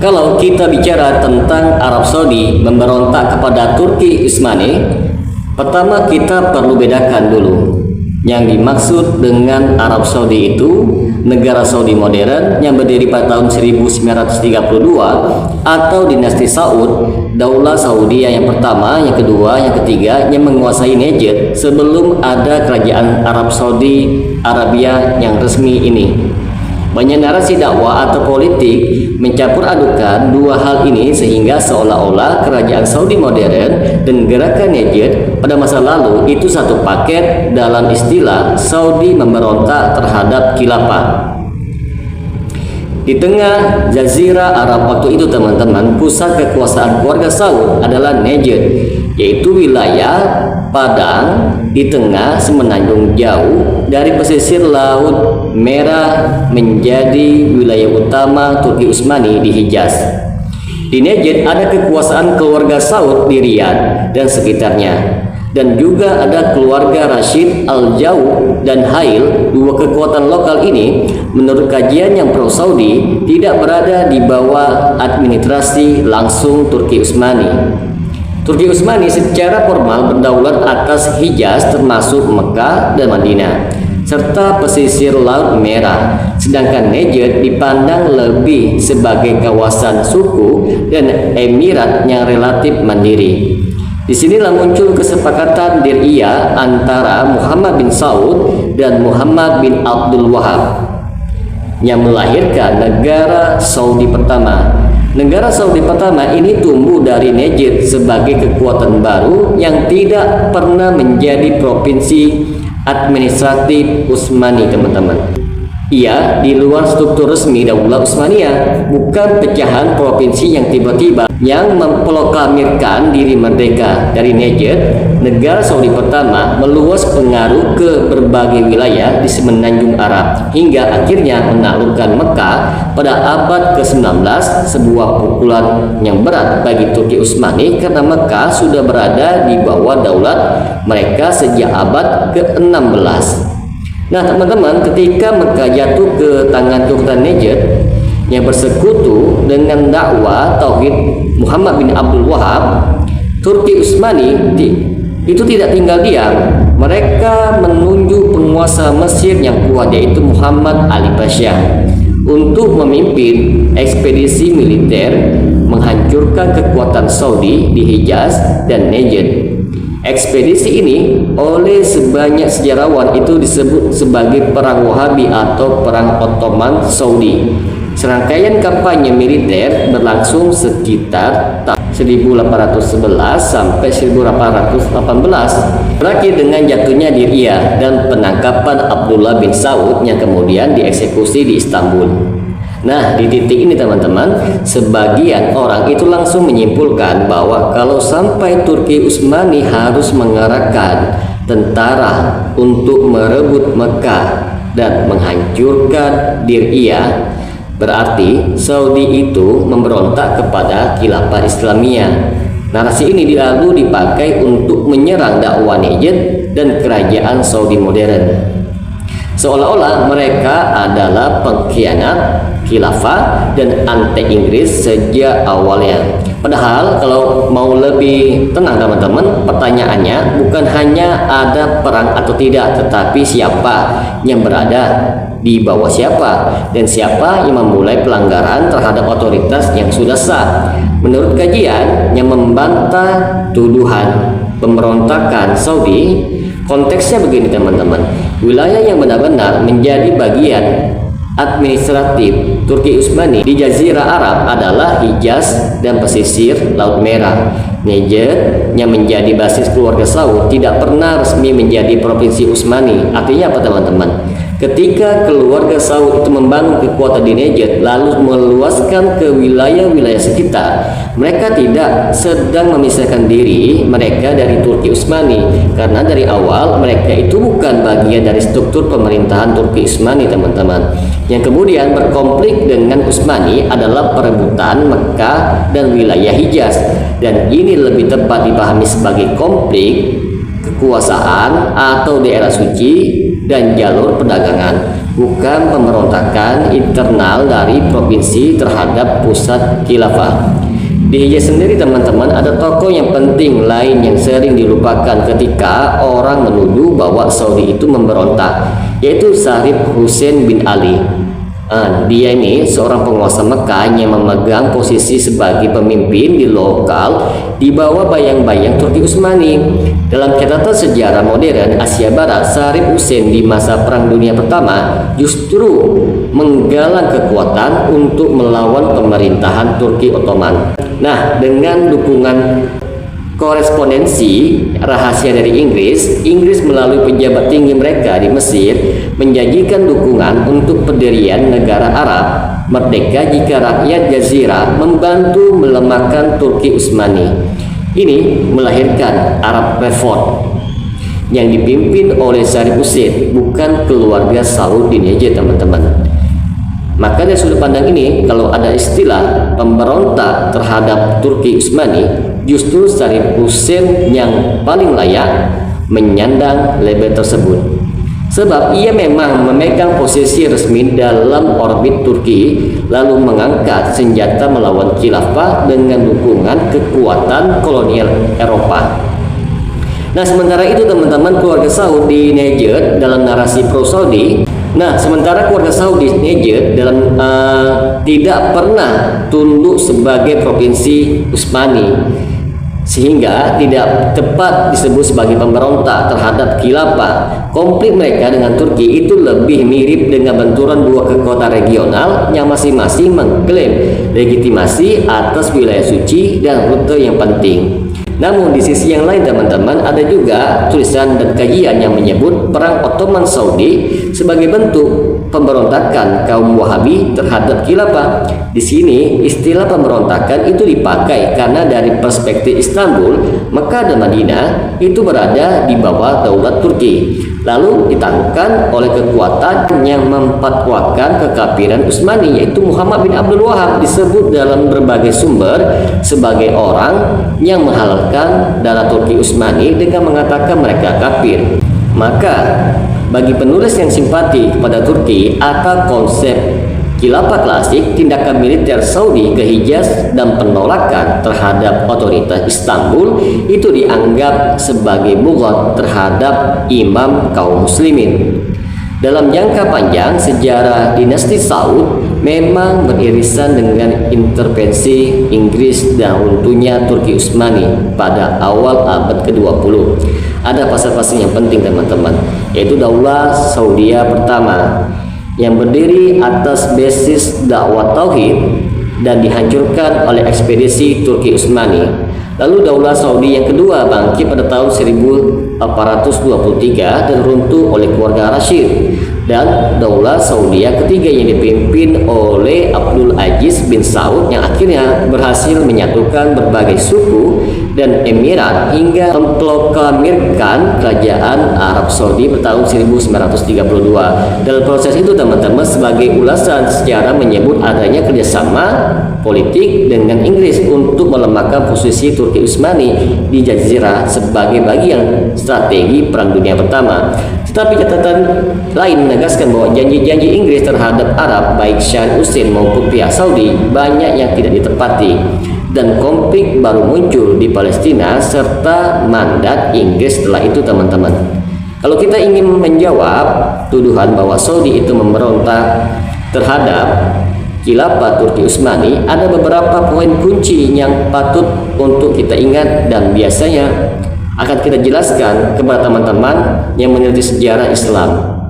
Kalau kita bicara tentang Arab Saudi memberontak kepada Turki Utsmani, pertama kita perlu bedakan dulu. Yang dimaksud dengan Arab Saudi itu negara Saudi modern yang berdiri pada tahun 1932 atau dinasti Saud, Daulah Saudi yang pertama, yang kedua, yang ketiga yang menguasai Najd sebelum ada kerajaan Arab Saudi Arabia yang resmi ini. Banyak narasi dakwah atau politik mencampur adukan dua hal ini sehingga seolah-olah kerajaan Saudi modern dan gerakan Najd pada masa lalu itu satu paket dalam istilah Saudi memberontak terhadap khilafah. Di tengah Jazirah Arab waktu itu teman-teman, pusat kekuasaan keluarga Saud adalah Najd, yaitu wilayah padang di tengah semenanjung jauh dari pesisir Laut Merah menjadi wilayah utama Turki Utsmani di Hijaz. Di Najd ada kekuasaan keluarga Saud di Riyadh dan sekitarnya, dan juga ada keluarga Rashid Al-Jaw dan Hail. Dua kekuatan lokal ini menurut kajian yang pro Saudi tidak berada di bawah administrasi langsung Turki Utsmani. Turki Utsmani secara formal berdaulat atas Hijaz termasuk Mekah dan Madinah serta pesisir Laut Merah, sedangkan Najd dipandang lebih sebagai kawasan suku dan emirat yang relatif mandiri. Disinilah muncul kesepakatan Diriyah antara Muhammad bin Saud dan Muhammad bin Abdul Wahab yang melahirkan negara Saudi pertama. Negara Saudi pertama ini tumbuh dari Najd sebagai kekuatan baru yang tidak pernah menjadi provinsi administratif Utsmani, teman-teman. Ia di luar struktur resmi Daulah Utsmaniyah, bukan pecahan provinsi yang tiba-tiba yang memproklamirkan diri merdeka. Dari Najd, negara Saudi pertama meluas pengaruh ke berbagai wilayah di semenanjung Arab hingga akhirnya menaklukkan Mekah pada abad ke-19, sebuah pukulan yang berat bagi Turki Utsmani karena Mekah sudah berada di bawah daulat mereka sejak abad ke-16. Nah teman-teman, ketika Mekah jatuh ke tangan Sultan Najd yang bersekutu dengan dakwah Tauhid Muhammad bin Abdul Wahab, Turki Utsmani itu tidak tinggal diam. Mereka menunjuk penguasa Mesir yang kuat yaitu Muhammad Ali Pasha untuk memimpin ekspedisi militer menghancurkan kekuatan Saudi di Hijaz dan Najd. Ekspedisi ini oleh sebanyak sejarawan itu disebut sebagai Perang Wahabi atau Perang Ottoman Saudi. Serangkaian kampanye militer berlangsung sekitar tahun 1811 sampai 1818, berakhir dengan jatuhnya Diriyah dan penangkapan Abdullah bin Saud yang kemudian dieksekusi di Istanbul. Nah, di titik ini teman-teman, sebagian orang itu langsung menyimpulkan bahwa kalau sampai Turki Utsmani harus mengerahkan tentara untuk merebut Mekah dan menghancurkan Diriyah, berarti Saudi itu memberontak kepada khilafah Islamiyah. Narasi ini lalu dipakai untuk menyerang dakwah Najd dan kerajaan Saudi modern. Seolah-olah mereka adalah pengkhianat khilafah dan anti Inggris sejak awalnya. Padahal kalau mau lebih tenang teman-teman, pertanyaannya bukan hanya ada perang atau tidak, tetapi siapa yang berada di bawah siapa dan siapa yang memulai pelanggaran terhadap otoritas yang sudah sah. Menurut kajian yang membantah tuduhan pemberontakan Saudi, konteksnya begini teman-teman, wilayah yang benar-benar menjadi bagian administratif Turki Utsmani di Jazirah Arab adalah Hijaz dan pesisir Laut Merah. Najd yang menjadi basis keluarga Saud tidak pernah resmi menjadi provinsi Utsmani. Artinya apa teman-teman? Ketika keluarga Saud itu membangun kekuatan di Najd lalu meluaskan ke wilayah-wilayah sekitar, mereka tidak sedang memisahkan diri mereka dari Turki Utsmani, karena dari awal mereka itu bukan bagian dari struktur pemerintahan Turki Utsmani teman-teman. Yang kemudian berkonflik dengan Utsmani adalah perebutan Mekah dan wilayah Hijaz, dan ini lebih tepat dipahami sebagai konflik kekuasaan atau daerah suci dan jalur perdagangan. bukan pemberontakan internal dari provinsi terhadap pusat khilafah. Di Hijaz sendiri teman-teman, ada tokoh yang penting lain yang sering dilupakan ketika orang menuduh bahwa Saudi itu memberontak, yaitu Syarif Hussein bin Ali. Dia ini seorang penguasa Mekah yang memegang posisi sebagai pemimpin di lokal di bawah bayang-bayang Turki Utsmani. Dalam catatan sejarah modern Asia Barat, Syarif Hussein di masa Perang Dunia Pertama justru menggalang kekuatan untuk melawan pemerintahan Turki Ottoman. Nah, dengan dukungan korespondensi rahasia dari Inggris melalui pejabat tinggi mereka di Mesir menjanjikan dukungan untuk pendirian negara Arab merdeka jika rakyat Jazirah membantu melemahkan Turki Utsmani. Ini melahirkan Arab Revolt yang dipimpin oleh Syarif Hussein, bukan keluarga Saud bin Hijaz, teman-teman. Maka dari sudut pandang ini, kalau ada istilah pemberontak terhadap Turki Utsmani, justru Syarif Hussein yang paling layak menyandang label tersebut. Sebab ia memang memegang posisi resmi dalam orbit Turki, lalu mengangkat senjata melawan khilafah dengan dukungan kekuatan kolonial Eropa. Nah, sementara itu teman-teman, keluarga Saud di Najd dalam narasi pro Saudi. Nah, sementara keluarga Saud di Najd dalam tidak pernah tunduk sebagai provinsi Utsmani, sehingga tidak tepat disebut sebagai pemberontak terhadap khilafah. Konflik mereka dengan Turki itu lebih mirip dengan benturan dua kekuatan regional yang masing-masing mengklaim legitimasi atas wilayah suci dan rute yang penting. Namun di sisi yang lain teman-teman, ada juga tulisan dan kajian yang menyebut perang Ottoman Saudi sebagai bentuk pemberontakan kaum Wahabi terhadap khilafah. Di sini istilah pemberontakan itu dipakai karena dari perspektif Istanbul, Mekah dan Madinah itu berada di bawah daulat Turki, lalu ditaklukkan oleh kekuatan yang memfatwakan kekafiran Utsmani, yaitu Muhammad bin Abdul Wahab, disebut dalam berbagai sumber sebagai orang yang menghalalkan darah Turki Utsmani dengan mengatakan mereka kafir. Maka bagi penulis yang simpati kepada Turki atau konsep khilafah klasik, tindakan militer Saudi ke Hijaz dan penolakan terhadap otoritas Istanbul itu dianggap sebagai bughat terhadap imam kaum muslimin. Dalam jangka panjang, sejarah dinasti Saud memang beririsan dengan intervensi Inggris dan runtuhnya Turki Utsmani pada awal abad ke-20. Ada fase-fase yang penting teman-teman, yaitu Daulah Saudiyah pertama yang berdiri atas basis dakwah tauhid dan dihancurkan oleh ekspedisi Turki Utsmani. Lalu Daulah Saudi yang kedua bangkit pada tahun 1423 dan runtuh oleh keluarga Rashid. Dan Daulah Saudiyah ketiga yang dipimpin oleh Abdul Aziz bin Saud yang akhirnya berhasil menyatukan berbagai suku dan emirat hingga memproklamirkan kerajaan Arab Saudi pada tahun 1932. Dalam proses itu teman-teman, sebagai ulasan sejarah menyebut adanya kerjasama politik dengan Inggris untuk melemahkan posisi Turki Utsmani di Jazirah sebagai bagian strategi Perang Dunia Pertama. Tetapi catatan lain menegaskan bahwa janji-janji Inggris terhadap Arab, baik Syarif Hussein maupun pihak Saudi, banyak yang tidak ditepati, dan konflik baru muncul di Palestina serta mandat Inggris setelah itu teman-teman. Kalau kita ingin menjawab tuduhan bahwa Saudi itu memberontak terhadap khilafah Turki Utsmani, ada beberapa poin kunci yang patut untuk kita ingat dan biasanya akan kita jelaskan kepada teman-teman yang meneliti sejarah Islam.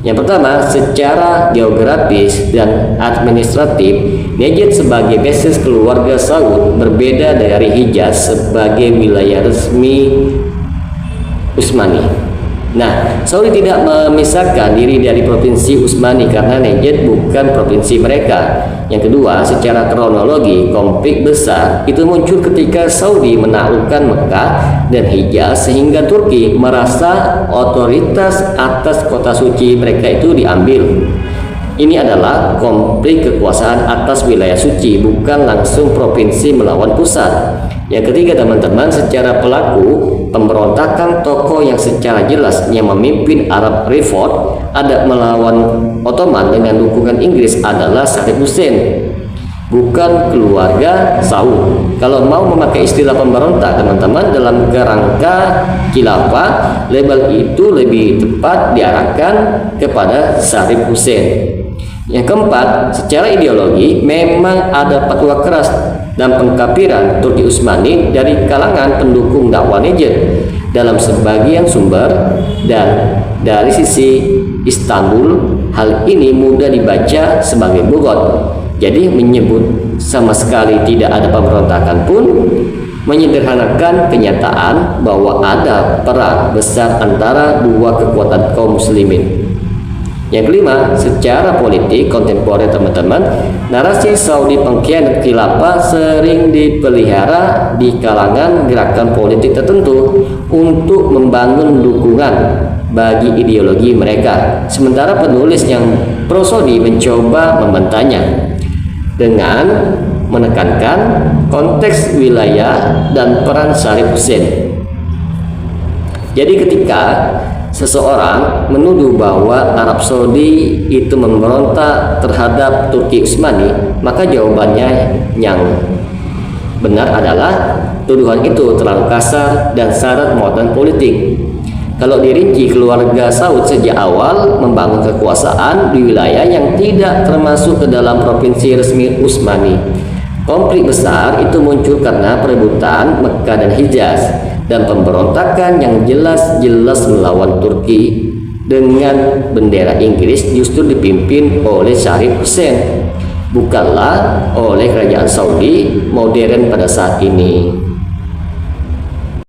Yang pertama, secara geografis dan administratif, Najd sebagai basis keluarga Saud berbeda dari Hijaz sebagai wilayah resmi Utsmani. Nah, Saudi tidak memisahkan diri dari provinsi Utsmani karena Najd bukan provinsi mereka. Yang kedua, secara kronologi, konflik besar itu muncul ketika Saudi menaklukkan Mekah dan Hijaz sehingga Turki merasa otoritas atas kota suci mereka itu diambil. Ini adalah konflik kekuasaan atas wilayah suci, bukan langsung provinsi melawan pusat. Yang ketiga teman-teman, secara pelaku pemberontakan tokoh yang secara jelas yang memimpin Arab Revolt ada melawan Ottoman dengan dukungan Inggris adalah Saddam Hussein, bukan keluarga Saud. Kalau mau memakai istilah pemberontak teman-teman dalam kerangka khilafah, label itu lebih tepat diarahkan kepada Saddam Hussein. Yang keempat, secara ideologi memang ada fatwa keras dan pengkafiran Turki Utsmani dari kalangan pendukung dakwah Najd dalam sebagian sumber, dan dari sisi Istanbul hal ini mudah dibaca sebagai bogot. Jadi menyebut sama sekali tidak ada pemberontakan pun menyederhanakan kenyataan bahwa ada perang besar antara dua kekuatan kaum muslimin. Yang kelima, secara politik kontemporer teman-teman, narasi Saudi pengkhianat khilafah sering dipelihara di kalangan gerakan politik tertentu untuk membangun dukungan bagi ideologi mereka. Sementara penulis yang pro Saudi mencoba membantahnya dengan menekankan konteks wilayah dan peran Saddam Hussein. Jadi ketika seseorang menuduh bahwa Arab Saudi itu memberontak terhadap Turki Utsmani, maka jawabannya yang benar adalah tuduhan itu terlalu kasar dan syarat muatan politik. Kalau dirinci, keluarga Saud sejak awal membangun kekuasaan di wilayah yang tidak termasuk ke dalam provinsi resmi Utsmani. Konflik besar itu muncul karena perebutan Mekah dan Hijaz, dan pemberontakan yang jelas-jelas melawan Turki dengan bendera Inggris justru dipimpin oleh Saddam Hussein, bukanlah oleh kerajaan Saudi modern pada saat ini.